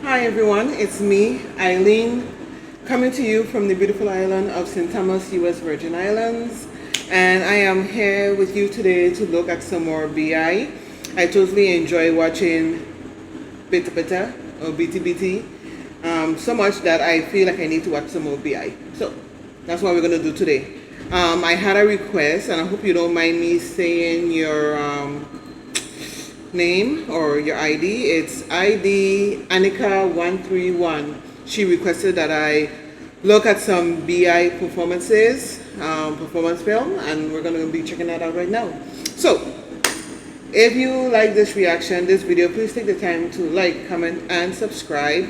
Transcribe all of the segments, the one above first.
Hi everyone, it's me, Eileen, coming to you from the beautiful island of St. Thomas, U.S. Virgin Islands. And I am here with you today to look at some more BI. I totally enjoy watching Bita Bita or BT so much that I feel like I need to watch some more BI. So that's what we're going to do today. I had a request, and I hope you don't mind me saying your name or your ID. It's ID Annika131. She requested that I look at some BI performances, performance film, and we're going to be checking that out right now. So if you like this reaction, this video, please take the time to like, comment, and subscribe.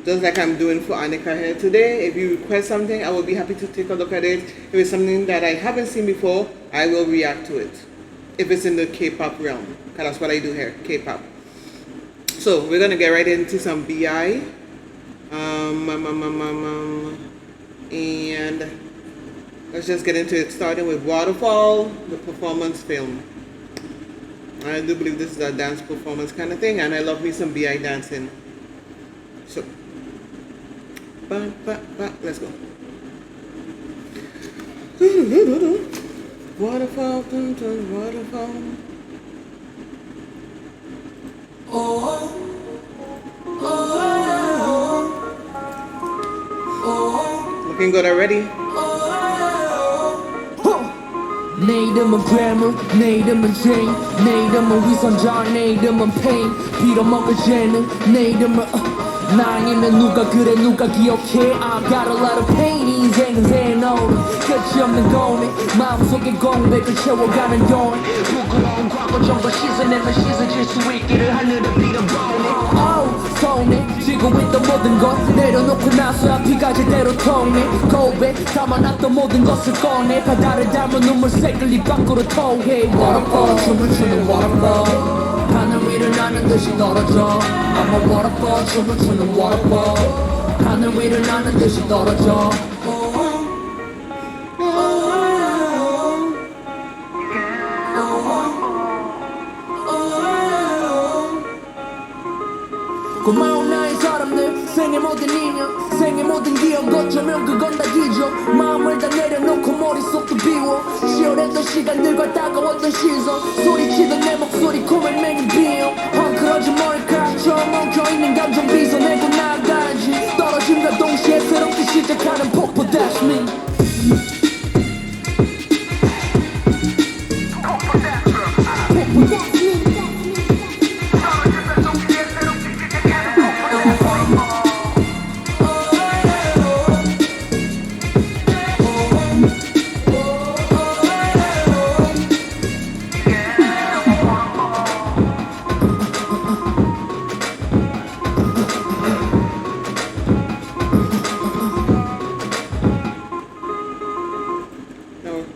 Just like I'm doing for Annika here today. If you request something, I will be happy to take a look at it. If it's something that I haven't seen before, I will react to it. If it's in the K-pop realm, because that's what I do here, K-pop. So we're gonna get right into some BI. And let's just get into it, starting with Waterfall, the performance film. I do believe this is a dance performance kind of thing, and I love me some BI dancing. So, let's go. Waterfall, waterfall. Looking good already. 내 이름은 괴물, 내 이름은 죄인, 내 이름은 위선자, 내 이름은 pain. 빌어먹을 죄는 내 이름은 나 아니면 누가 그래 누가 기억해. I got a lot of pain. 인생은 새노래 끝이 없는 고뇌 마음속에 공백을 채워가는 요원. 부끄러운 과거 정도 씻어내면 씻어질 수 있기를 하늘을 빌어보네. 손에 쥐고 있던 모든 것 내려놓고 나서야 피가 제대로 통해. 고백 담아놨던 모든 것을 꺼내. 바다를 닮은 눈물색을 입 밖으로 토해. Waterfall 춤을 추는 waterfall. 하늘 위를 나는 듯이 떨어져. I'm a waterfall 춤을 추는 waterfall. 하늘 위를 나는 듯이 떨어져. 고마운 나의 사람들 생의 모든 인연 생의 모든 기억 어쩌면 그건 다 기적 마음을 다 내려놓고 머릿속도 비워 치열했던 시간들과 따가웠던 시선 소리치던 내 목소리 코를 맹인 비용 헝클어진 머리카락처럼 엉켜있는 감정 빗어내고 나가야지 떨어짐과 동시에 새롭게 시작하는 폭포 That's me.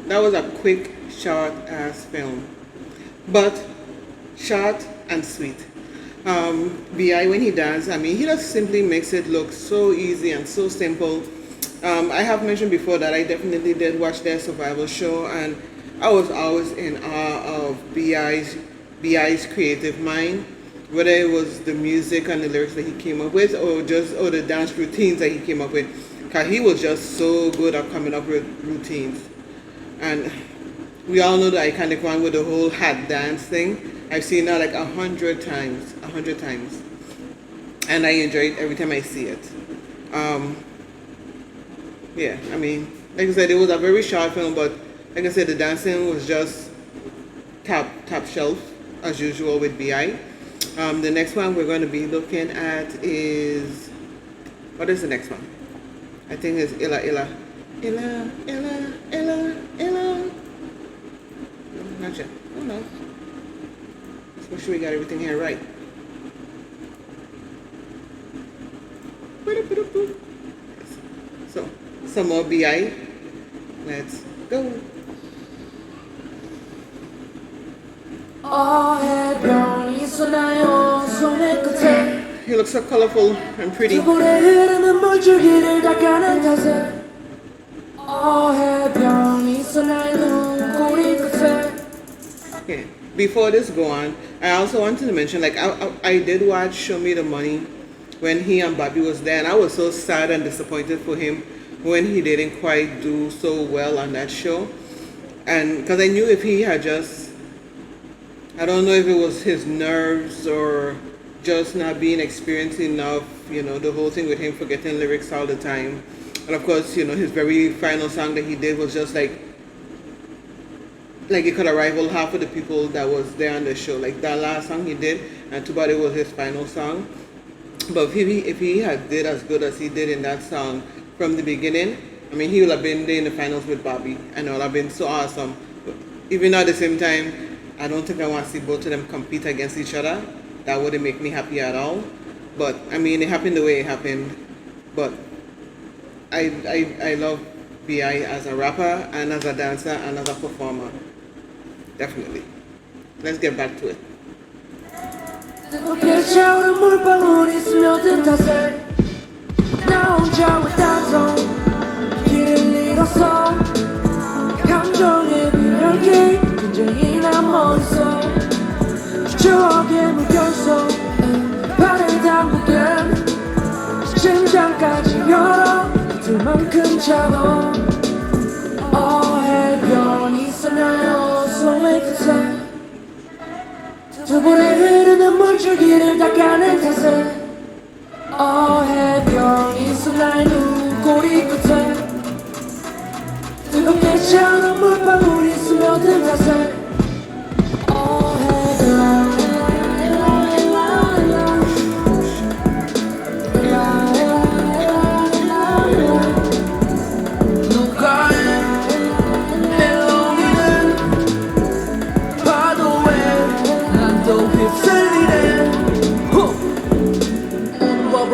That was a quick, short ass film, but short and sweet. BI, when he does, I mean, he just simply makes it look so easy and so simple. I have mentioned before that I definitely did watch their survival show, and I was always in awe of BI's creative mind, whether it was the music and the lyrics that he came up with, or the dance routines that he came up with. Cause he was just so good at coming up with routines. And we all know the iconic one with the whole hat dance thing. I've seen that like 100 times, and I enjoy it every time I see it. Yeah, I mean, like I said, it was a very short film, but like I said, the dancing was just top shelf as usual with BI. The next one we're going to be looking at is, what is the next one? I think it's Illa. No, not yet. Oh no. Let's make sure we got everything here right. So, some more BI. Let's go. He looks so colorful and pretty. Okay, before this go on, I also wanted to mention, like, I did watch Show Me the Money when he and Bobby was there, and I was so sad and disappointed for him when he didn't quite do so well on that show. And because I knew if he had just, I don't know if it was his nerves or just not being experienced enough, the whole thing with him forgetting lyrics all the time. And of course, his very final song that he did was just like it could have rivaled half of the people that was there on the show. Like that last song he did, and too bad it was his final song. But if he had did as good as he did in that song from the beginning, I mean, he would have been there in the finals with Bobby, and it would have been so awesome. But even at the same time, I don't think I want to see both of them compete against each other. That wouldn't make me happy at all. But I mean, it happened the way it happened. But I love Bi as a rapper and as a dancer and as a performer. Definitely. Let's get back to it. 뜨겁게 차오른 물방울이 스며든 탓에 나 혼자 외딴섬 길을 잃었어 감정의 비열기 굉장히 난 멀었어 추억에 묶였어 발을 담그긴 심장까지 열어 그만큼 차가워 해변이 있었나요 소의 끝에 두 번에 흐르는 물줄기를 닦아낸 탓에 해변이 있었나요 눈꼬리 끝에 뜨겁게 차오른 물방울이 스며든 탓에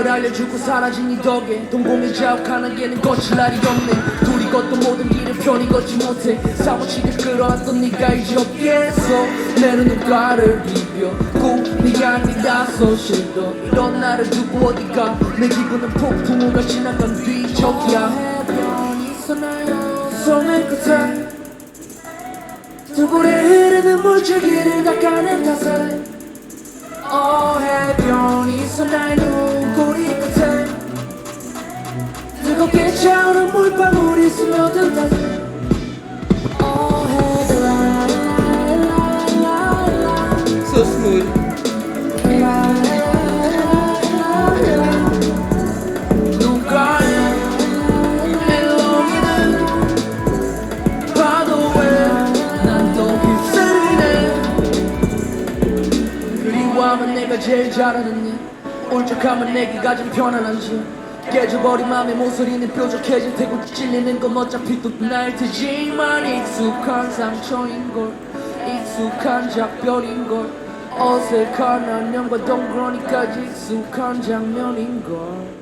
알려주고 사라진 이 덕에 동공의 자욱하는 얘는 거칠 날이 없네 둘이 걷던 모든 길을 편히 걷지 못해 사무치게 끌어왔던 네가 이제 없겠어 내 눈가를 비벼고 네가 아니라서 싫어 이런 나를 두고 어디가 내 기분은 폭풍우가 지나간 뒤 저기야 해변이 있었나요 손의 끝에 두 볼에 흐르는 물줄기를 닦아낸 탓에 해변이 있었나요 눈꼬리 끝에 뜨겁게 차오른 물방울이 스며든 탓에 So smooth. 내가 제일 잘하는 일 울적하면 내게 가진 편안한 줄 깨져버린 맘의 모서리는 뾰족해질 테고 찔리는 건 어차피 또 날 테지만 익숙한 상처인걸 익숙한 작별인걸 어색한 안녕과 동그러니까지 익숙한 장면인걸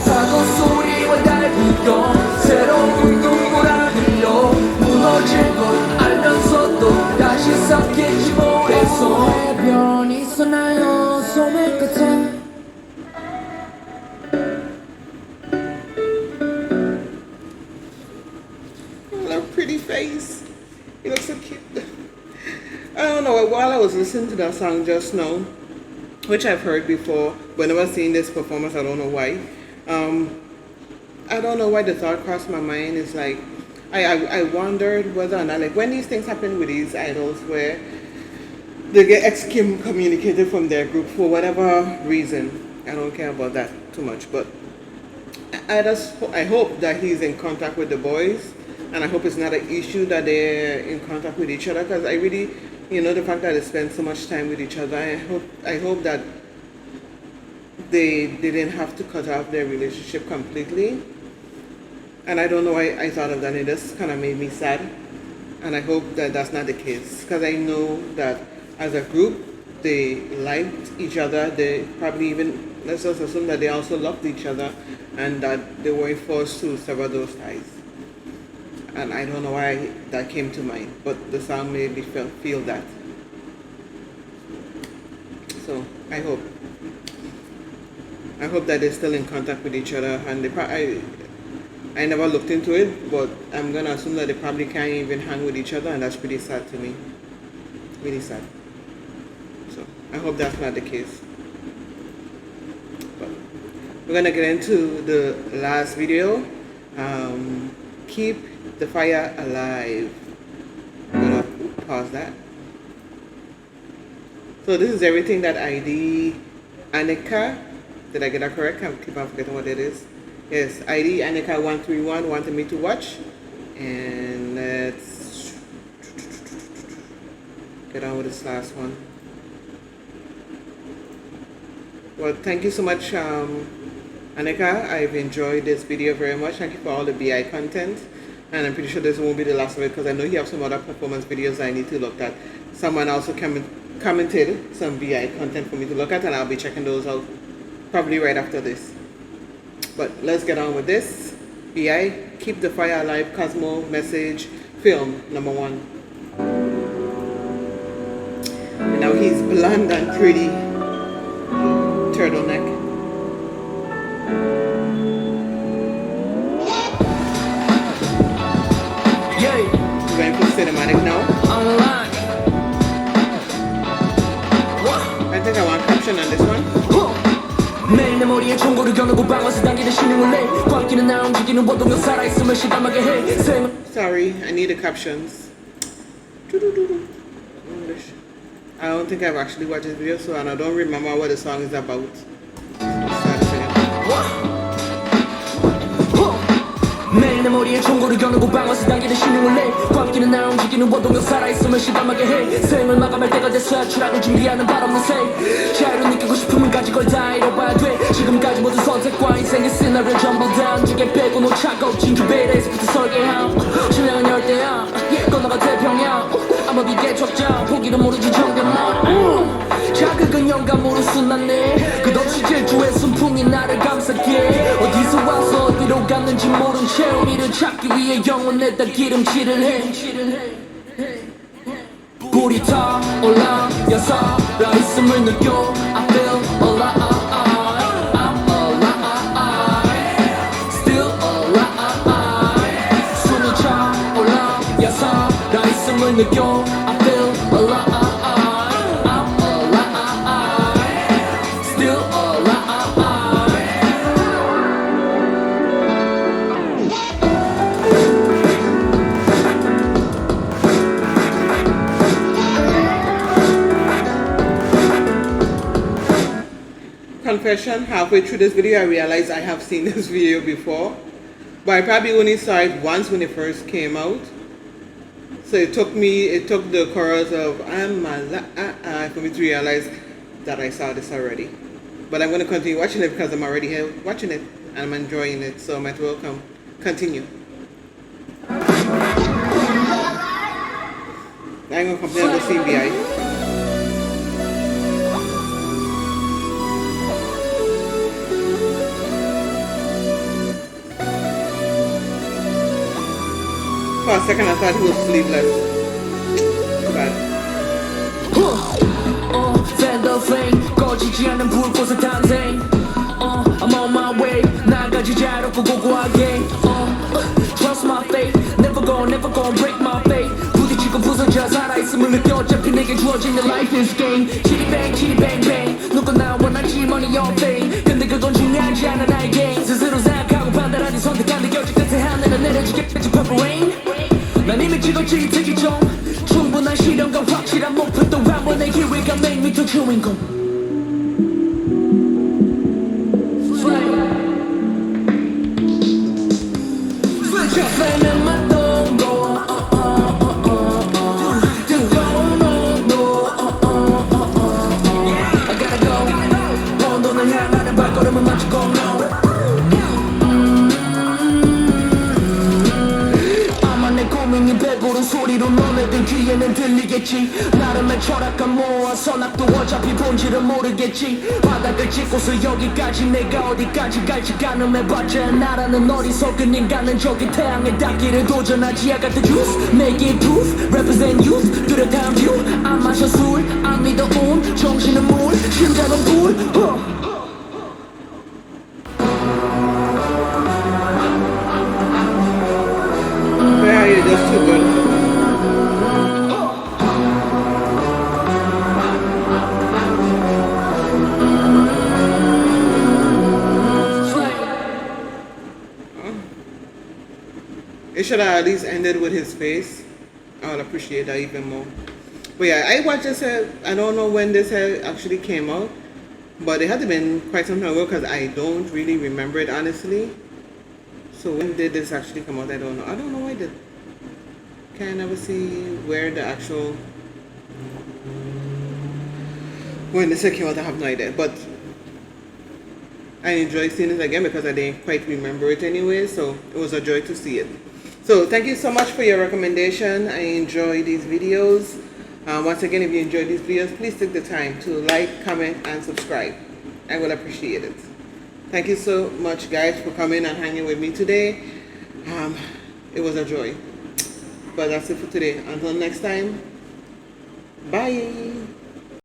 파도 소리와 달구던 새로운 눈보라 들려 무너질 걸 알면서도 다시 쌓겠지 모래서 해변이 있었나요 소매 끝에 That pretty face. You look so cute. I don't know, while I was listening to that song just now, which I've heard before, but never seen this performance, I don't know why. I don't know why the thought crossed my mind. It's like, I wondered whether or not, like when these things happen with these idols where they get excommunicated from their group for whatever reason, I don't care about that too much, but I hope that he's in contact with the boys, and I hope it's not an issue that they're in contact with each other, because I really, the fact that they spend so much time with each other, I hope that they didn't have to cut off their relationship completely. And I don't know why I thought of that. It just kind of made me sad. And I hope that that's not the case, because I know that as a group, they liked each other. They probably even let's just assume that they also loved each other and that they weren't forced to sever those ties. And I don't know why that came to mind, but the song made me feel that. So I hope that they're still in contact with each other, and I never looked into it, but I'm gonna assume that they probably can't even hang with each other, and that's pretty sad to me. Really sad. So I hope that's not the case. But we're gonna get into the last video. Keep the fire alive. I'm gonna pause that. So this is everything that ID Annika, did I get that correct? I keep on forgetting what it is. Yes, ID Annika131 wanted me to watch. And let's get on with this last one. Well, thank you so much, Annika. I've enjoyed this video very much. Thank you for all the BI content. And I'm pretty sure this won't be the last of it, because I know you have some other performance videos I need to look at. Someone also commented some BI content for me to look at, and I'll be checking those out probably right after this. But let's get on with this. BI, Keep the Fire Alive, Cosmo Message, film number 1. And now he's blonde and pretty. Turtleneck. We're going for cinematic now. I think I want caption on this one. 매일 내 머리에 총구를 겨누고 방아쇠 당기는 신음을 내 꽉 끼는 나 움직이는 원동력 살아있음을 실감하게 해 Sorry, I need the captions. English. I don't think I've actually watched this video, so and I don't remember what the song is about. 매일 내 머리에 총구를 겨누고 방아쇠 당기는 신음을 내 꽉 끼는 나 움직이는 원동력 살아있음을 실감하게 해 생을 마감할 때가 됐어 추락을 준비하는 바람는 새 자유를 느끼고 싶으면 가진 걸 다 잃어봐야 돼 지금까지 모든 선택과 인생의 시나리오 전부 다 안지게 빼고 놓자고 진주 베일에서부터 설계함 신랑은 열대야 건너가 태평양 아마 비계 척장 포기를 모르지 정대만 자극은 영감으로 순환해 끝없이 질주의 순풍이 나를 감싸게 어디서 와서 어디로 갔는지 모른 채 우리를 찾기 위해 영혼에다 기름칠을 해 불이 타올라 야사라 있음을 느껴 I feel alive I'm alive Still alive 숨이 차올라 야사라 있음을 느껴 I feel alive Confession, halfway through this video I realized I have seen this video before, but I probably only saw it once when it first came out. So it took the chorus of I'm alive for me to realize that I saw this already. But I'm going to continue watching it because I'm already here watching it and I'm enjoying it, so I might well continue. I ain't going to complain about CBI. For a second I thought he was sleeveless. Too bad. Fender flame 꺼지지 않는 불꽃의 탄생 I'm on my way 나가지 자유롭고 고고하게 Trust my faith Never gonna break my faith 부딪히고 부서져 살아있음을 느껴 어차피 내게 주어진 life is game 치리뱅 치리뱅뱅 누구나 원하지 money or fame 근데 그건 중요하지 않아 나에게 스스로 생각하고 판단하니 선택한 느껴질 끝에 하늘은 내려지게 purple rain 난 이미 찍었지 특히 좀 충분한 시련과 확실한 목표 또 한 번의 기회가 make me the 주인공 Flame in my dome go I gotta go 혼돈을 향하는 발걸음을 맞추고 아마 내 고민이 배부른 소리로 너네들 너희는 귀에는 들리겠지 나름의 철학과 모아 선악도 어차피 본질은 모르겠지 바닥을 찍고서 여기까지 내가 어디까지 갈지 가늠해봤자 나라는 어리석은 인간은 저기 태양에 닿기를 도전하지 I got the juice, make it proof represent youth 뚜렷한 view 안 마셔 술, 안 믿어 운 정신은 물, 심장은 불 Yeah, you're just too good. It should have at least ended with his face. I would appreciate that even more. But yeah, I watched this. I don't know when this actually came out, but it had to been quite some time ago because I don't really remember it honestly. So when did this actually come out? I don't know. I don't know why did. Can I never see where the actual when this came out? I have no idea. But I enjoyed seeing it again because I didn't quite remember it anyway. So it was a joy to see it. So thank you so much for your recommendation. I enjoy these videos. Once again, if you enjoyed these videos, please take the time to like, comment, and subscribe. I will appreciate it. Thank you so much, guys, for coming and hanging with me today. It was a joy. But that's it for today. Until next time, bye.